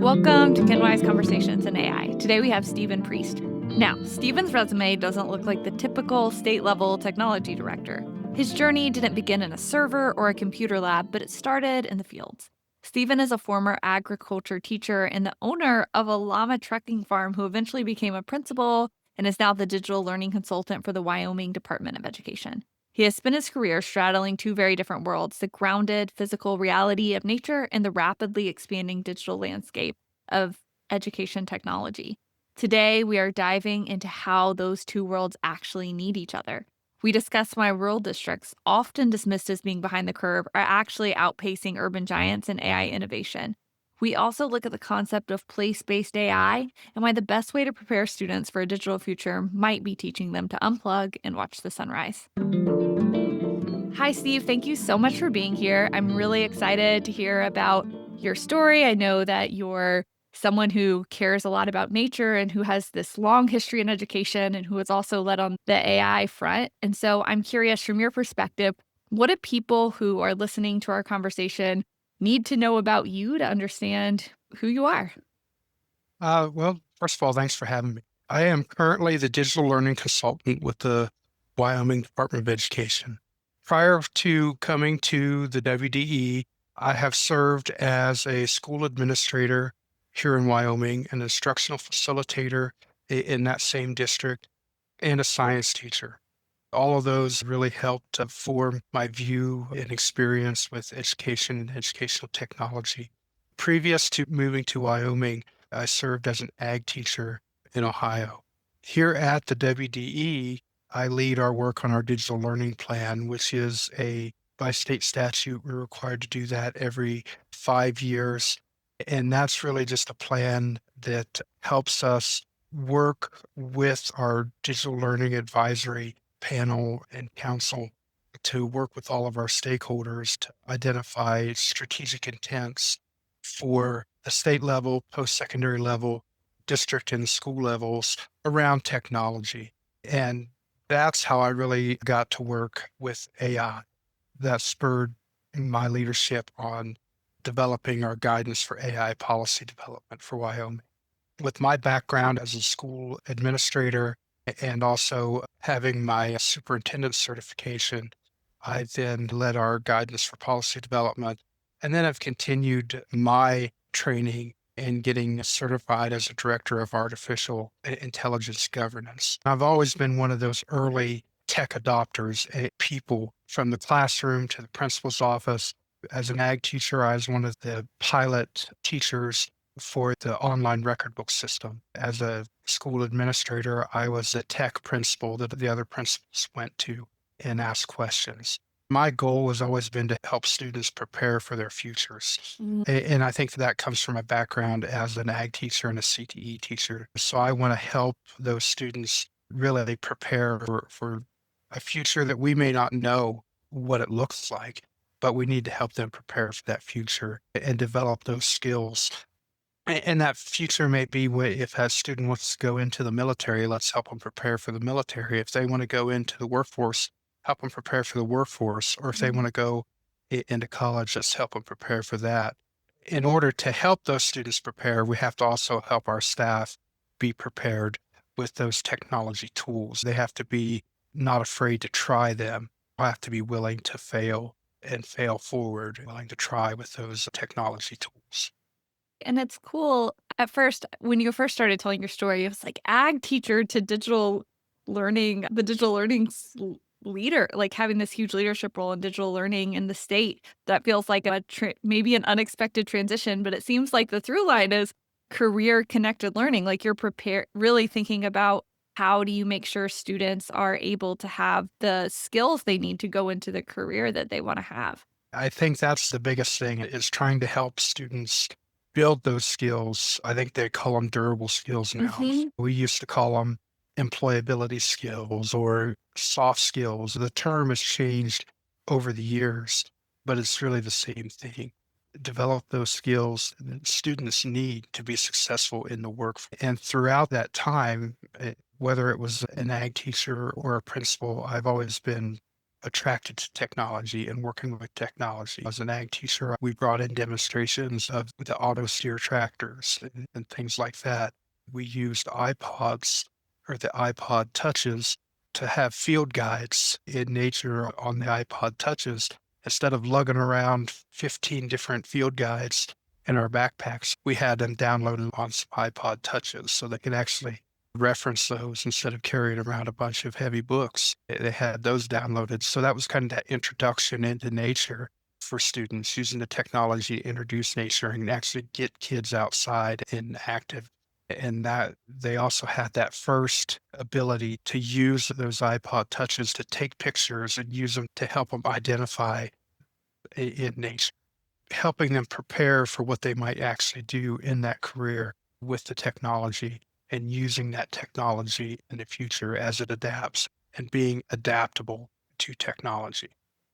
Welcome to Kinwise Conversations in AI. Today we have Stephen Priest. Now, Stephen's resume doesn't look like the typical state-level technology director. His journey didn't begin in a server or a computer lab, but it started in the fields. Stephen is a former agriculture teacher and the owner of a llama trucking farm who eventually became a principal and is now the digital learning consultant for the Wyoming Department of Education. He has spent his career straddling two very different worlds: the grounded physical reality of nature and the rapidly expanding digital landscape of education technology. Today, we are diving into how those two worlds actually need each other. We discuss why rural districts, often dismissed as being behind the curve, are actually outpacing urban giants in AI innovation. We also look at the concept of place based AI and why the best way to prepare students for a digital future might be teaching them to unplug and watch the sunrise. Hi, Steve. Thank you so much for being here. I'm really excited to hear about your story. I know that you're someone who cares a lot about nature and who has this long history in education and who has also led on the AI front. And so I'm curious, from your perspective, what do people who are listening to our conversation need to know about you to understand who you are? Well, first of all, thanks for having me. I am currently the digital learning consultant with the Wyoming Department of Education. Prior to coming to the WDE, I have served as a school administrator here in Wyoming, an instructional facilitator in that same district, and a science teacher. All of those really helped to form my view and experience with education and educational technology. Previous to moving to Wyoming, I served as an ag teacher in Ohio. Here at the WDE, I lead our work on our digital learning plan, which is by state statute, we're required to do that every 5 years. And that's really just a plan that helps us work with our digital learning advisory panel and council to work with all of our stakeholders to identify strategic intents for the state level, post-secondary level, district and school levels around technology. And that's how I really got to work with AI. That spurred my leadership on developing our guidance for AI policy development for Wyoming. With my background as a school administrator and also having my superintendent certification, I then led our guidance for policy development. And then I've continued my training in getting certified as a director of artificial intelligence governance. I've always been one of those early tech adopters, people from the classroom to the principal's office. As an ag teacher, I was one of the pilot teachers for the online record book system. As a school administrator, I was a tech principal that the other principals went to and asked questions. My goal has always been to help students prepare for their futures. Mm. And I think that comes from my background as an ag teacher and a CTE teacher. So I want to help those students really prepare for a future that we may not know what it looks like, but we need to help them prepare for that future and develop those skills. And that future may be if a student wants to go into the military, let's help them prepare for the military. If they want to go into the workforce, help them prepare for the workforce. Or if they want to go into college, let's help them prepare for that. In order to help those students prepare, we have to also help our staff be prepared with those technology tools. They have to be not afraid to try them. They have to be willing to fail and fail forward, willing to try with those technology tools. And it's cool. At first, when you first started telling your story, it was like ag teacher to digital learning, the digital learning leader, like having this huge leadership role in digital learning in the state. That feels like maybe an unexpected transition, but it seems like the through line is career connected learning. Like you're prepared, really thinking about how do you make sure students are able to have the skills they need to go into the career that they want to have. I think that's the biggest thing is trying to help students build those skills. I think they call them durable skills now. Hmm. We used to call them employability skills or soft skills. The term has changed over the years, but it's really the same thing. Develop those skills that students need to be successful in the work. And throughout that time, whether it was an ag teacher or a principal, I've always been attracted to technology and working with technology. As an ag teacher, we brought in demonstrations of the auto steer tractors and things like that. We used iPods or the iPod touches to have field guides in nature on the iPod touches. Instead of lugging around 15 different field guides in our backpacks, we had them downloaded on some iPod touches so they could actually reference those instead of carrying around a bunch of heavy books. They had those downloaded. So that was kind of that introduction into nature for students, using the technology to introduce nature and actually get kids outside and active. And that they also had that first ability to use those iPod touches to take pictures and use them to help them identify in nature, helping them prepare for what they might actually do in that career with the technology and using that technology in the future as it adapts and being adaptable to technology.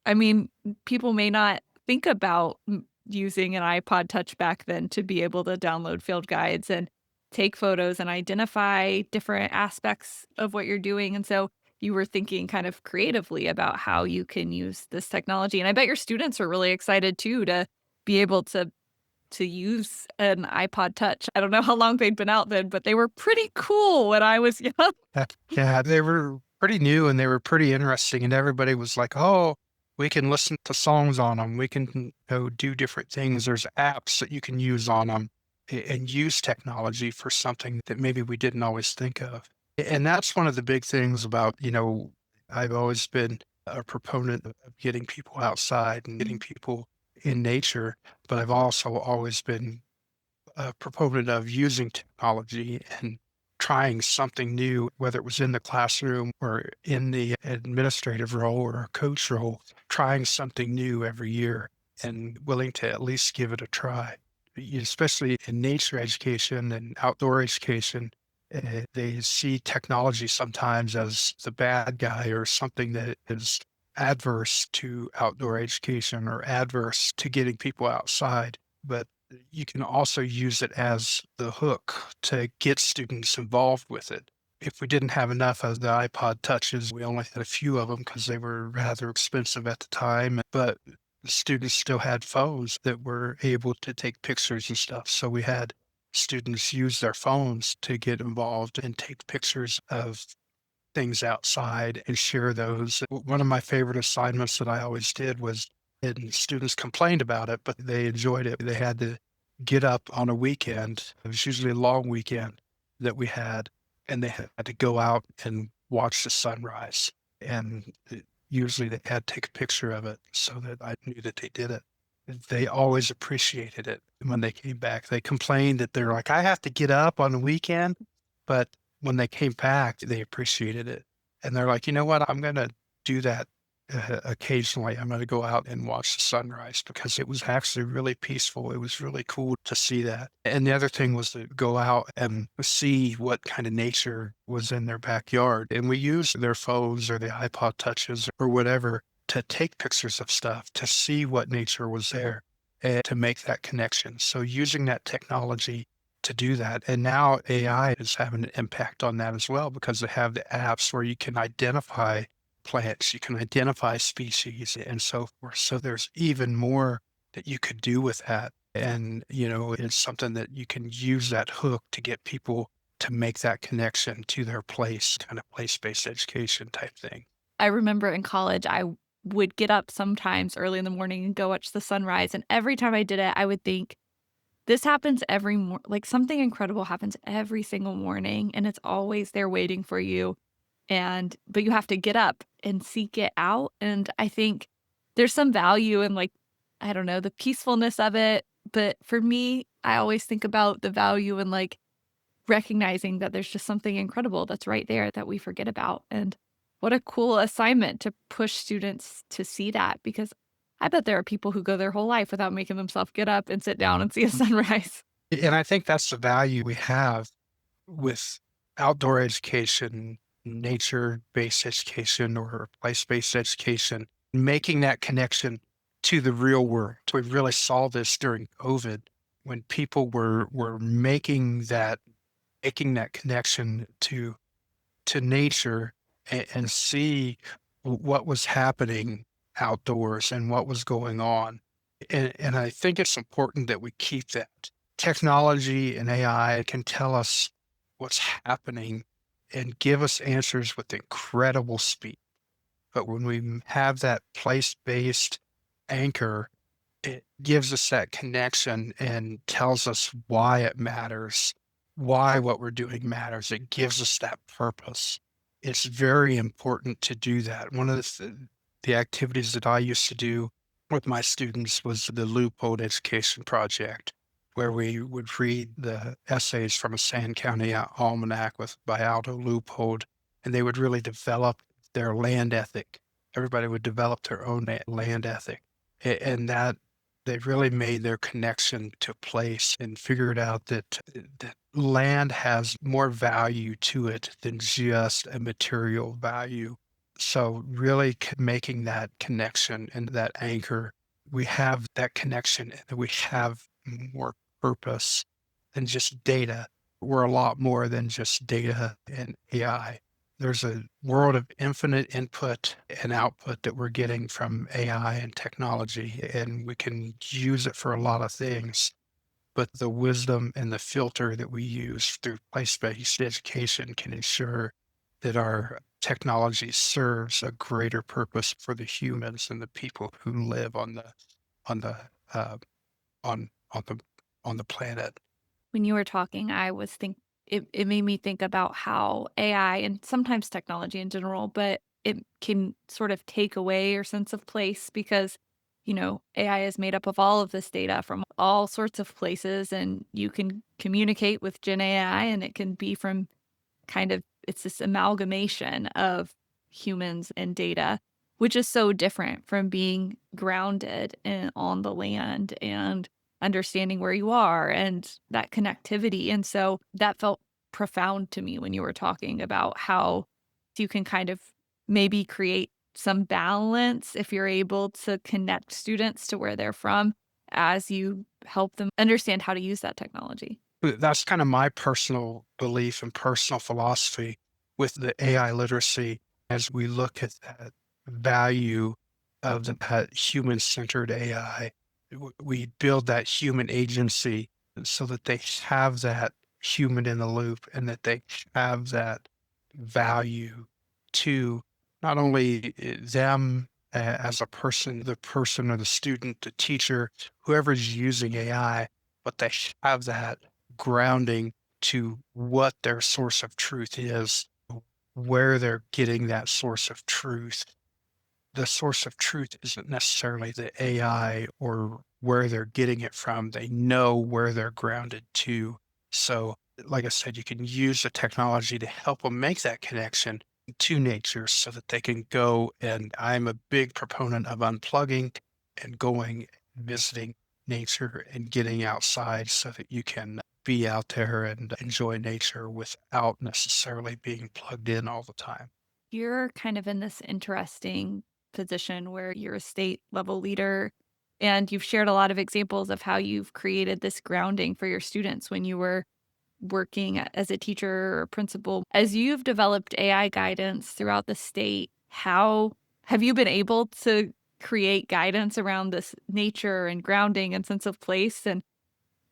I mean, people may not think about using an iPod Touch back then to be able to download field guides and take photos and identify different aspects of what you're doing. And so you were thinking kind of creatively about how you can use this technology. And I bet your students are really excited too to be able to use an iPod Touch. I don't know how long they'd been out then, but they were pretty cool when I was young. Yeah, they were pretty new and they were pretty interesting. And everybody was like, oh, we can listen to songs on them. We can do different things. There's apps that you can use on them and use technology for something that maybe we didn't always think of. And that's one of the big things about, I've always been a proponent of getting people outside and getting people in nature, but I've also always been a proponent of using technology and trying something new, whether it was in the classroom or in the administrative role or a coach role, trying something new every year and willing to at least give it a try. Especially in nature education and outdoor education, they see technology sometimes as the bad guy or something that is adverse to outdoor education or adverse to getting people outside. But you can also use it as the hook to get students involved with it. If we didn't have enough of the iPod touches, we only had a few of them because they were rather expensive at the time, but the students still had phones that were able to take pictures and stuff. So we had students use their phones to get involved and take pictures of things outside and share those. One of my favorite assignments that I always did was, and students complained about it, but they enjoyed it. They had to get up on a weekend. It was usually a long weekend that we had, and they had to go out and watch the sunrise. And usually they had to take a picture of it so that I knew that they did it. They always appreciated it when they came back. They complained that they're like, I have to get up on the weekend, but when they came back, they appreciated it. And they're like, you know what? I'm going to do that occasionally. I'm going to go out and watch the sunrise because it was actually really peaceful. It was really cool to see that. And the other thing was to go out and see what kind of nature was in their backyard. And we used their phones or the iPod touches or whatever to take pictures of stuff, to see what nature was there and to make that connection. So using that technology to do that. And now AI is having an impact on that as well because they have the apps where you can identify plants, you can identify species and so forth. So there's even more that you could do with that. And, it's something that you can use that hook to get people to make that connection to their place, kind of place-based education type thing. I remember in college, I would get up sometimes early in the morning and go watch the sunrise, and every time I did it, I would think, "This happens like, something incredible happens every single morning, and it's always there waiting for you, but you have to get up and seek it out," and I think there's some value in, like, I don't know, the peacefulness of it, but for me, I always think about the value in, like, recognizing that there's just something incredible that's right there that we forget about, and what a cool assignment to push students to see that because I bet there are people who go their whole life without making themselves get up and sit down and see a sunrise. And I think that's the value we have with outdoor education, nature-based education, or place-based education, making that connection to the real world. We really saw this during COVID when people were making that connection to nature and see what was happening outdoors and what was going on. And I think it's important that we keep that. Technology and AI can tell us what's happening and give us answers with incredible speed. But when we have that place-based anchor, it gives us that connection and tells us why it matters, why what we're doing matters. It gives us that purpose. It's very important to do that. One of the activities that I used to do with my students was the Loophole Education Project, where we would read the essays from a Sand County almanac by Aldo Loophole, and they would really develop their land ethic. Everybody would develop their own land ethic. And that they really made their connection to place and figured out that land has more value to it than just a material value. So really making that connection and that anchor, we have that connection and we have more purpose than just data. We're a lot more than just data and AI. There's a world of infinite input and output that we're getting from AI and technology, and we can use it for a lot of things. But the wisdom and the filter that we use through place-based education can ensure that our technology serves a greater purpose for the humans and the people who live on the uh, on the on the planet. When you were talking, I was it made me think about how AI and sometimes technology in general, but it can sort of take away your sense of place because, AI is made up of all of this data from all sorts of places, and you can communicate with Gen AI, and it can be from it's this amalgamation of humans and data, which is so different from being grounded on the land and understanding where you are and that connectivity. And so that felt profound to me when you were talking about how you can kind of maybe create some balance if you're able to connect students to where they're from as you help them understand how to use that technology. That's kind of my personal belief and personal philosophy with the AI literacy as we look at that value of that human-centered AI. We build that human agency so that they have that human in the loop and that they have that value to not only them as a person, the person or the student, the teacher, whoever's using AI, but they have that grounding to what their source of truth is, where they're getting that source of truth. The source of truth isn't necessarily the AI or where they're getting it from. They know where they're grounded to. So, like I said, you can use the technology to help them make that connection to nature so that they can go. And I'm a big proponent of unplugging and going, visiting nature and getting outside so that you can be out there and enjoy nature without necessarily being plugged in all the time. You're kind of in this interesting position where you're a state level leader and you've shared a lot of examples of how you've created this grounding for your students when you were working as a teacher or principal. As you've developed AI guidance throughout the state, how have you been able to create guidance around this nature and grounding and sense of place? And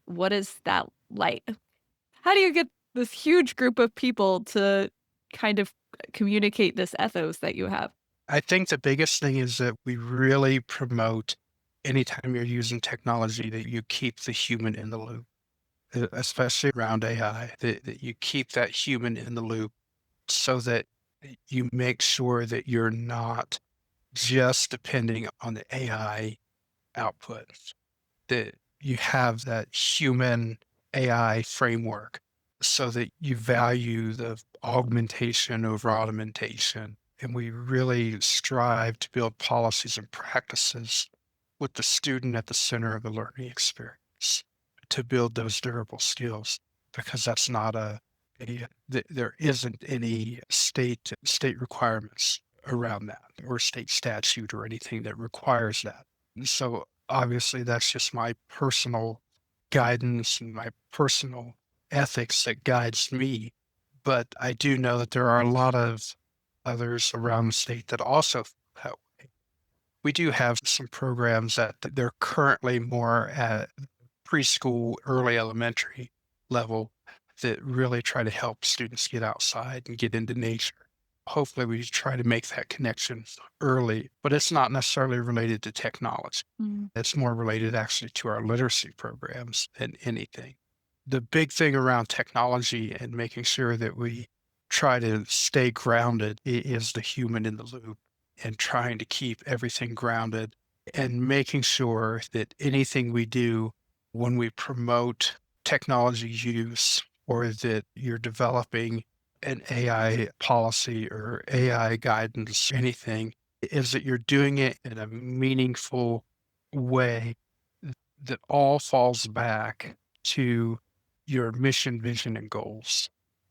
what is that like? How do you get this huge group of people to kind of communicate this ethos that you have? I think the biggest thing is that we really promote anytime you're using technology that you keep the human in the loop, especially around AI, that you keep that human in the loop so that you make sure that you're not just depending on the AI output, that you have that human AI framework so that you value the augmentation over automation. And we really strive to build policies and practices with the student at the center of the learning experience to build those durable skills because that's not there isn't any state requirements around that or state statute or anything that requires that. So obviously that's just my personal guidance and my personal ethics that guides me. But I do know that there are a lot of others around the state that also feel that way. We do have some programs that they're currently more at preschool, early elementary level that really try to help students get outside and get into nature. Hopefully, we try to make that connection early, but it's not necessarily related to technology. Mm. It's more related actually to our literacy programs than anything. The big thing around technology and making sure that we try to stay grounded is the human in the loop and trying to keep everything grounded and making sure that anything we do when we promote technology use or that you're developing an AI policy or AI guidance, anything, is that you're doing it in a meaningful way that all falls back to your mission, vision, and goals.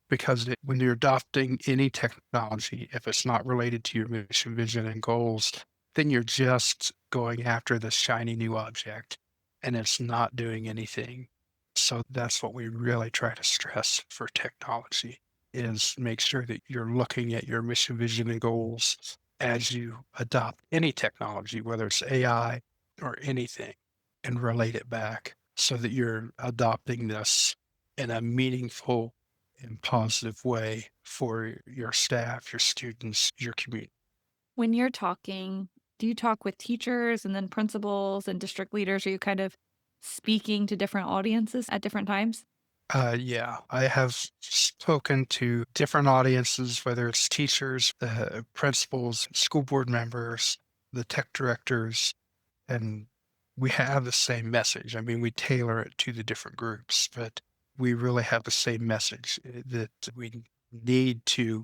Because when you're adopting any technology, if it's not related to your mission, vision, and goals, then you're just going after the shiny new object and it's not doing anything. So that's what we really try to stress for technology is make sure that you're looking at your mission, vision, and goals as you adopt any technology, whether it's AI or anything, and relate it back so that you're adopting this in a meaningful and positive way for your staff, your students, your community. When you're talking, do you talk with teachers and then principals and district leaders? Are you kind of speaking to different audiences at different times? Yeah, I have spoken to different audiences, whether it's teachers, principals, school board members, the tech directors, and we have the same message. I mean, we tailor it to the different groups, but we really have the same message that we need to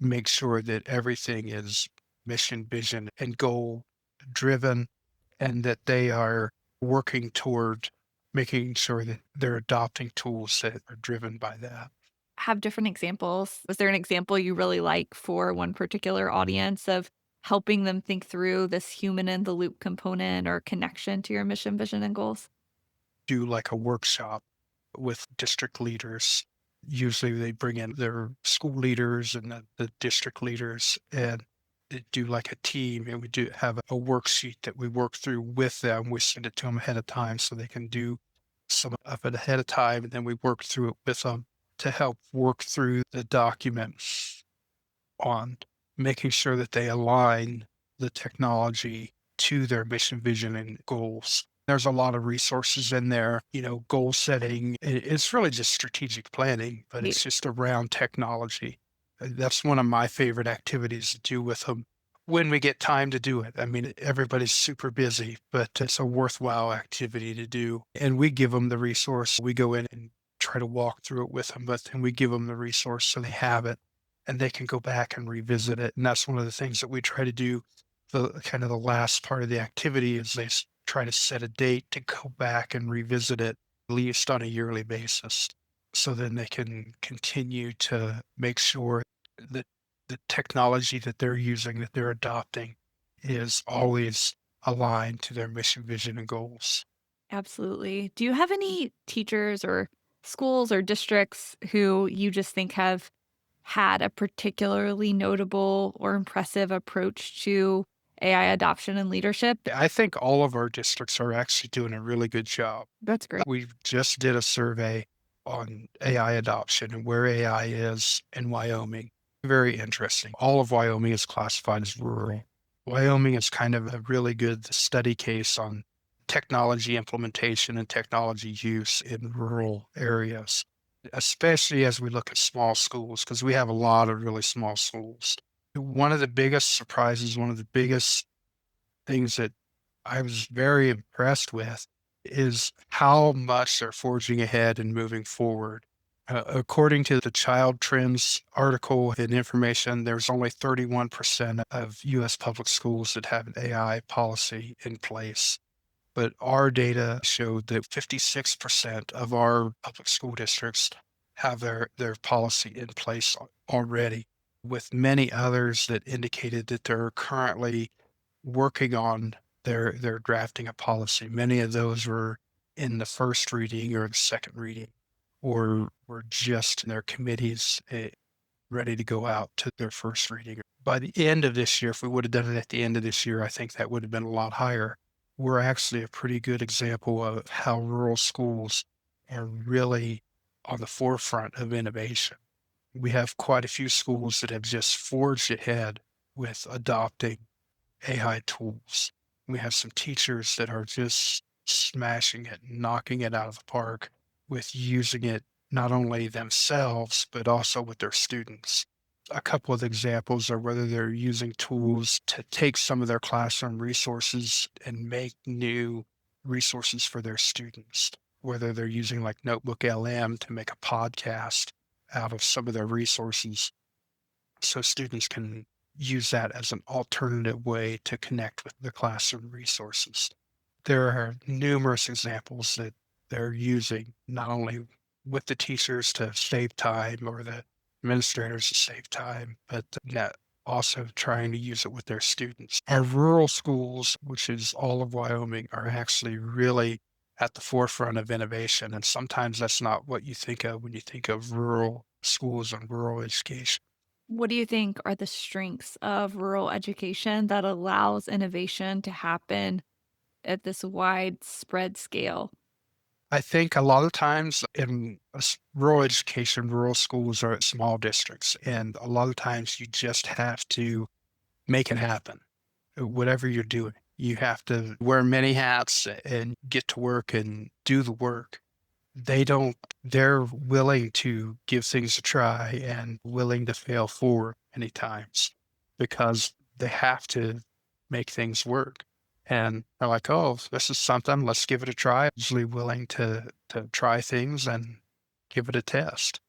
make sure that everything is mission, vision, and goal driven, and that they are working toward making sure that they're adopting tools that are driven by that. Have different examples. Was there an example you really like for one particular audience of helping them think through this human in the loop component or connection to your mission, vision, and goals? Do like a workshop with district leaders. Usually they bring in their school leaders and the district leaders and they do like a team and we do have a worksheet that we work through with them. We send it to them ahead of time so they can do some of it ahead of time and then we work through it with them to help work through the document on making sure that they align the technology to their mission, vision, and goals. There's a lot of resources in there, goal setting. It's really just strategic planning, but Ye it's just around technology. That's one of my favorite activities to do with them when we get time to do it. I mean, everybody's super busy, but it's a worthwhile activity to do. And we give them the resource. We go in and try to walk through it with them, but then we give them the resource so they have it and they can go back and revisit it. And that's one of the things that we try to do. The kind of the last part of the activity is they try to set a date to go back and revisit it, at least on a yearly basis. So then they can continue to make sure that the technology that they're using, that they're adopting, is always aligned to their mission, vision, and goals. Absolutely. Do you have any teachers or schools or districts who you just think have had a particularly notable or impressive approach to AI adoption and leadership? I think all of our districts are actually doing a really good job. That's great. We just did a survey on AI adoption and where AI is in Wyoming. Very interesting. All of Wyoming is classified as rural. Wyoming is kind of a really good study case on technology implementation and technology use in rural areas, especially as we look at small schools, because we have a lot of really small schools. One of the biggest surprises, one of the biggest things that I was very impressed with is how much they're forging ahead and moving forward. According to the Child Trends article and information, there's only 31% of U.S. public schools that have an AI policy in place. But our data showed that 56% of our public school districts have their policy in place already, with many others that indicated that they're currently working on their drafting a policy. Many of those were in the first reading or the second reading, or were just in their committees ready to go out to their first reading. By the end of this year, if we would have done it at the end of this year, I think that would have been a lot higher. We're actually a pretty good example of how rural schools are really on the forefront of innovation. We have quite a few schools that have just forged ahead with adopting AI tools. We have some teachers that are just smashing it, knocking it out of the park with using it not only themselves, but also with their students. A couple of examples are whether they're using tools to take some of their classroom resources and make new resources for their students, whether they're using like Notebook LM to make a podcast out of some of their resources so students can use that as an alternative way to connect with the classroom resources. There are numerous examples that they're using not only with the teachers to save time or the administrators to save time, but that also trying to use it with their students. Our rural schools, which is all of Wyoming, are actually really at the forefront of innovation. And sometimes that's not what you think of when you think of rural schools and rural education. What do you think are the strengths of rural education that allows innovation to happen at this widespread scale? I think a lot of times in rural education, rural schools are small districts, and a lot of times you just have to make it happen. Whatever you're doing, you have to wear many hats and get to work and do the work. They don't, they're willing to give things a try and willing to fail forward many times because they have to make things work. And they're like, oh, this is something, let's give it a try. Usually willing to try things and give it a test.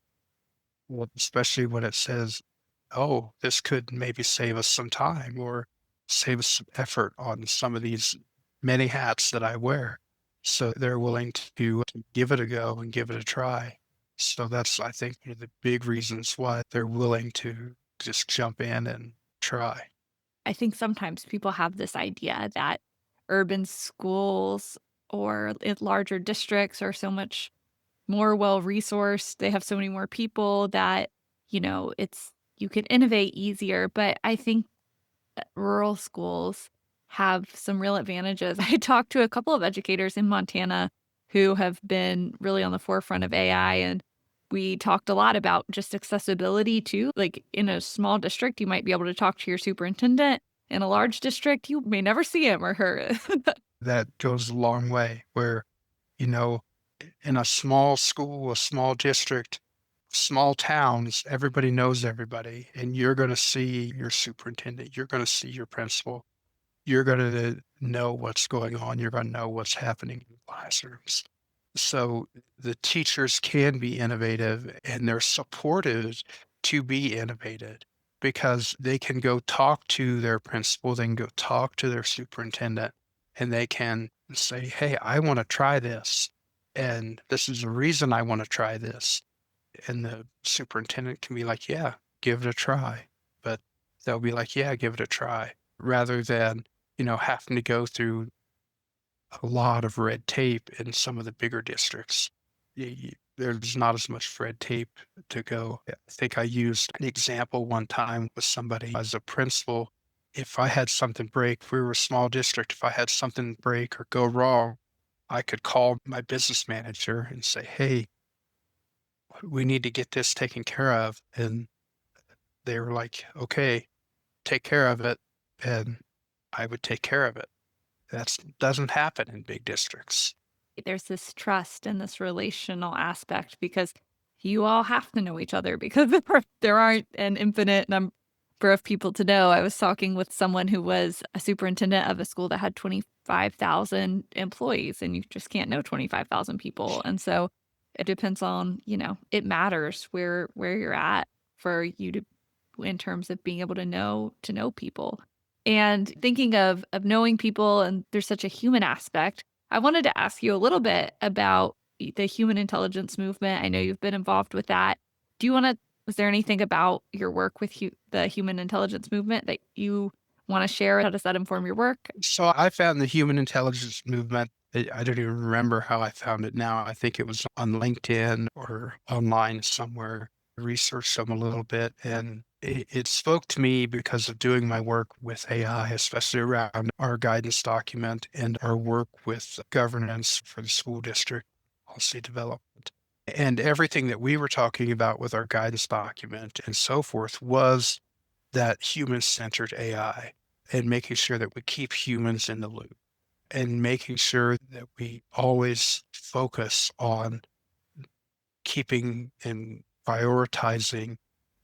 Well, especially when it says, oh, this could maybe save us some time or save us some effort on some of these many hats that I wear. So they're willing to give it a go and give it a try. So that's, I think, one of the big reasons why they're willing to just jump in and try. I think sometimes people have this idea that urban schools or larger districts are so much more well resourced. They have so many more people that, it's you can innovate easier. But I think rural schools have some real advantages. I talked to a couple of educators in Montana who have been really on the forefront of AI, and we talked a lot about just accessibility too. Like in a small district, you might be able to talk to your superintendent. In a large district, you may never see him or her. That goes a long way where, you know, in a small school, a small district, small towns, everybody knows everybody, and you're going to see your superintendent, you're going to see your principal, you're going to know what's going on, you're going to know what's happening in the classrooms. So the teachers can be innovative and they're supported to be innovative because they can go talk to their principal, they can go talk to their superintendent, and they can say, hey, I want to try this. And this is the reason I want to try this. And the superintendent can be like, yeah, give it a try. But they'll be like, yeah, give it a try rather than, having to go through a lot of red tape in some of the bigger districts. There's not as much red tape to go. I think I used an example one time with somebody as a principal. If I had something break, if we were a small district, if I had something break or go wrong, I could call my business manager and say, hey, we need to get this taken care of. And they were like, okay, take care of it. And I would take care of it. That doesn't happen in big districts. There's this trust and this relational aspect because you all have to know each other because there aren't an infinite number of people to know. I was talking with someone who was a superintendent of a school that had 25,000 employees, and you just can't know 25,000 people. And so it depends on, it matters where you're at for you to in terms of being able to know people. And thinking of knowing people, and there's such a human aspect. I wanted to ask you a little bit about the human intelligence movement. I know you've been involved with that. Do you want to Was there anything about your work with the human intelligence movement that you want to share? How does that inform your work? So I found the human intelligence movement. I don't even remember how I found it now. I think it was on LinkedIn or online somewhere. researched them a little bit, and it spoke to me because of doing my work with AI, especially around our guidance document and our work with governance for the school district policy development. And everything that we were talking about with our guidance document and so forth was that human-centered AI and making sure that we keep humans in the loop and making sure that we always focus on keeping and prioritizing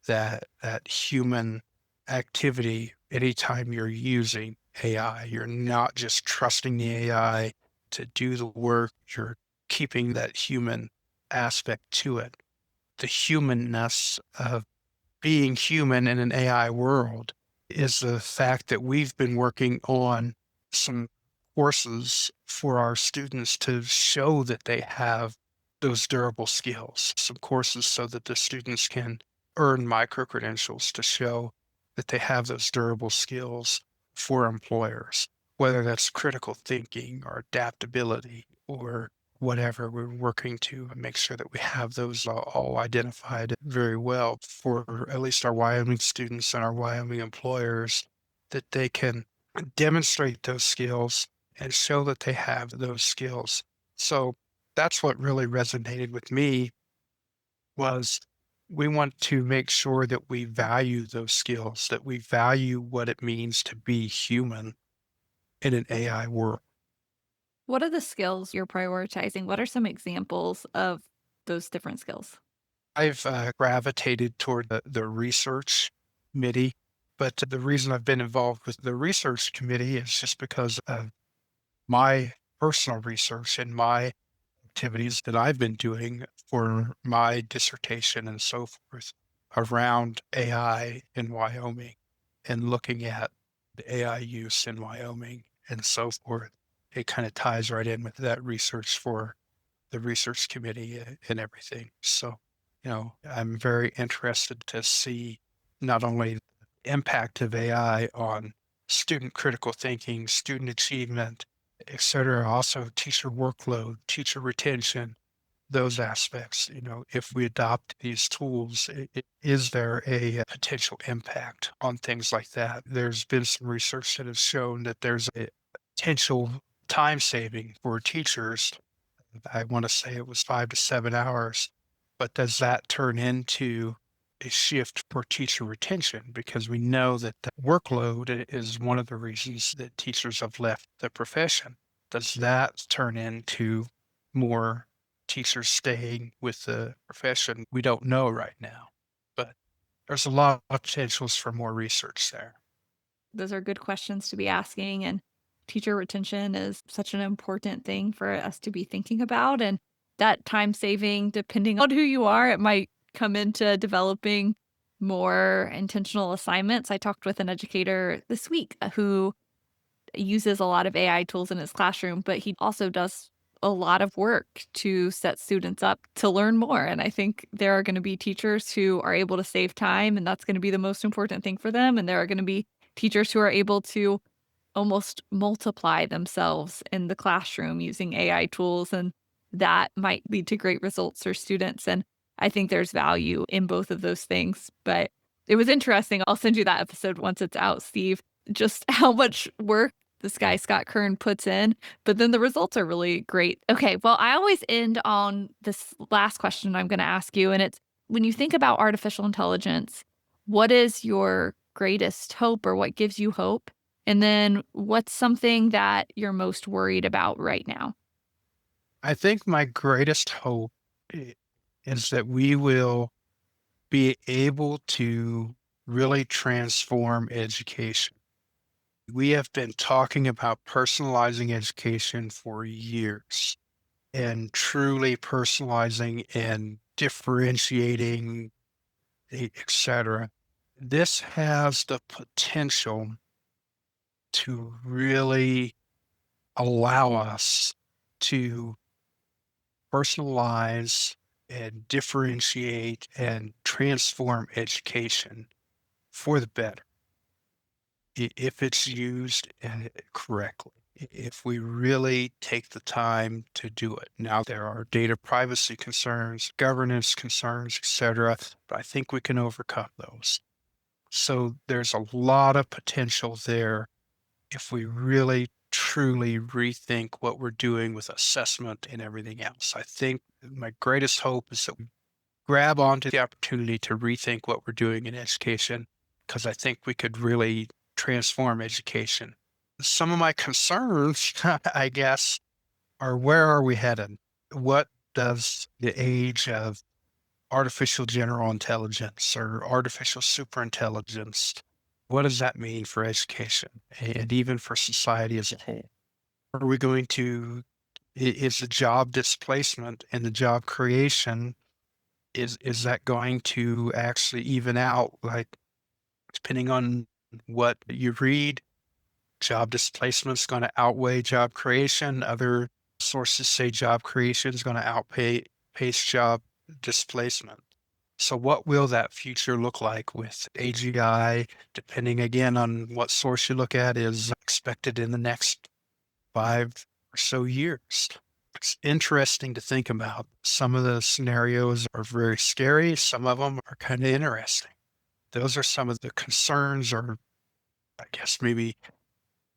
that human activity anytime you're using AI. You're not just trusting the AI to do the work, you're keeping that human aspect to it. The humanness of being human in an AI world is the fact that we've been working on some courses for our students to show that they have those durable skills, some courses so that the students can earn micro credentials to show that they have those durable skills for employers, whether that's critical thinking or adaptability or whatever. We're working to make sure that we have those all identified very well for at least our Wyoming students and our Wyoming employers, that they can demonstrate those skills and show that they have those skills. So that's what really resonated with me was we want to make sure that we value those skills, that we value what it means to be human in an AI world. What are the skills you're prioritizing? What are some examples of those different skills? I've gravitated toward the research committee, but the reason I've been involved with the research committee is just because of my personal research and my activities that I've been doing for my dissertation and so forth around AI in Wyoming and looking at the AI use in Wyoming and so forth. It kind of ties right in with that research for the research committee and everything. So, I'm very interested to see not only the impact of AI on student critical thinking, student achievement, et cetera, also teacher workload, teacher retention, those aspects. If we adopt these tools, is there a potential impact on things like that? There's been some research that has shown that there's a potential time saving for teachers. I want to say it was 5 to 7 hours, but does that turn into a shift for teacher retention? Because we know that the workload is one of the reasons that teachers have left the profession. Does that turn into more teachers staying with the profession? We don't know right now, but there's a lot of potentials for more research there. Those are good questions to be asking, and teacher retention is such an important thing for us to be thinking about, and that time saving, depending on who you are, it might come into developing more intentional assignments. I talked with an educator this week who uses a lot of AI tools in his classroom, but he also does a lot of work to set students up to learn more. And I think there are going to be teachers who are able to save time, and that's going to be the most important thing for them. And there are going to be teachers who are able to almost multiply themselves in the classroom using AI tools, and that might lead to great results for students. And I think there's value in both of those things. But it was interesting. I'll send you that episode once it's out, Steve, just how much work this guy, Scott Kern, puts in, but then the results are really great. Okay, well, I always end on this last question I'm going to ask you, and it's when you think about artificial intelligence, what is your greatest hope or what gives you hope? And then what's something that you're most worried about right now? I think my greatest hope is that we will be able to really transform education. We have been talking about personalizing education for years and truly personalizing and differentiating, et cetera. This has the potential to really allow us to personalize and differentiate and transform education for the better if it's used correctly. if we really take the time to do it. Now, there are data privacy concerns, governance concerns, etc., but I think we can overcome those. So there's a lot of potential there if we really truly rethink what we're doing with assessment and everything else. I think my greatest hope is that we grab onto the opportunity to rethink what we're doing in education, because I think we could really transform education. Some of my concerns, I guess, are where are we headed? What does the age of artificial general intelligence or artificial superintelligence, what does that mean for education and even for society as a whole? Are we going to, is the job displacement and the job creation, is that going to actually even out? Like, depending on what you read, job displacement is going to outweigh job creation. Other sources say job creation is going to outpace job displacement. So what will that future look like with AGI, depending again on what source you look at, is expected in the next 5 or so years? It's interesting to think about. Some of the scenarios are very scary. Some of them are kind of interesting. Those are some of the concerns, or I guess maybe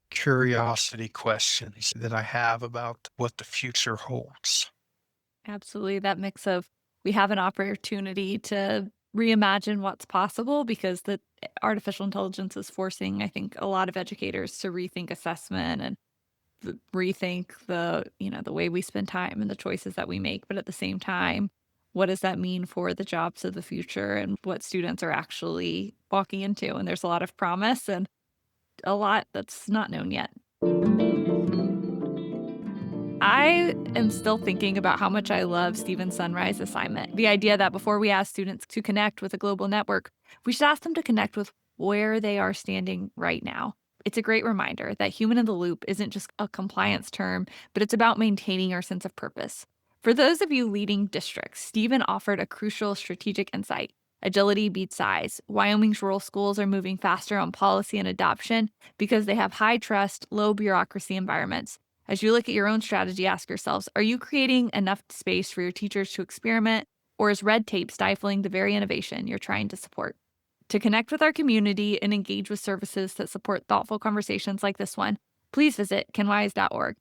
curiosity questions that I have about what the future holds. Absolutely. That mix of we have an opportunity to reimagine what's possible because the artificial intelligence is forcing, I think, a lot of educators to rethink assessment and rethink the way we spend time and the choices that we make. But at the same time, what does that mean for the jobs of the future and what students are actually walking into? And there's a lot of promise and a lot that's not known yet. I am still thinking about how much I love Stephen's sunrise assignment. The idea that before we ask students to connect with a global network, we should ask them to connect with where they are standing right now. It's a great reminder that human in the loop isn't just a compliance term, but it's about maintaining our sense of purpose. For those of you leading districts, Stephen offered a crucial strategic insight. Agility beats size. Wyoming's rural schools are moving faster on policy and adoption because they have high trust, low bureaucracy environments. As you look at your own strategy, ask yourselves, are you creating enough space for your teachers to experiment, or is red tape stifling the very innovation you're trying to support? To connect with our community and engage with services that support thoughtful conversations like this one, please visit kinwise.org.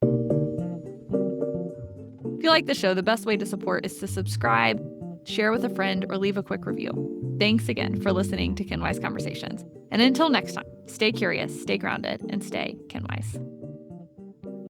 If you like the show, the best way to support is to subscribe, share with a friend, or leave a quick review. Thanks again for listening to Kinwise Conversations. And until next time, stay curious, stay grounded, and stay Kinwise.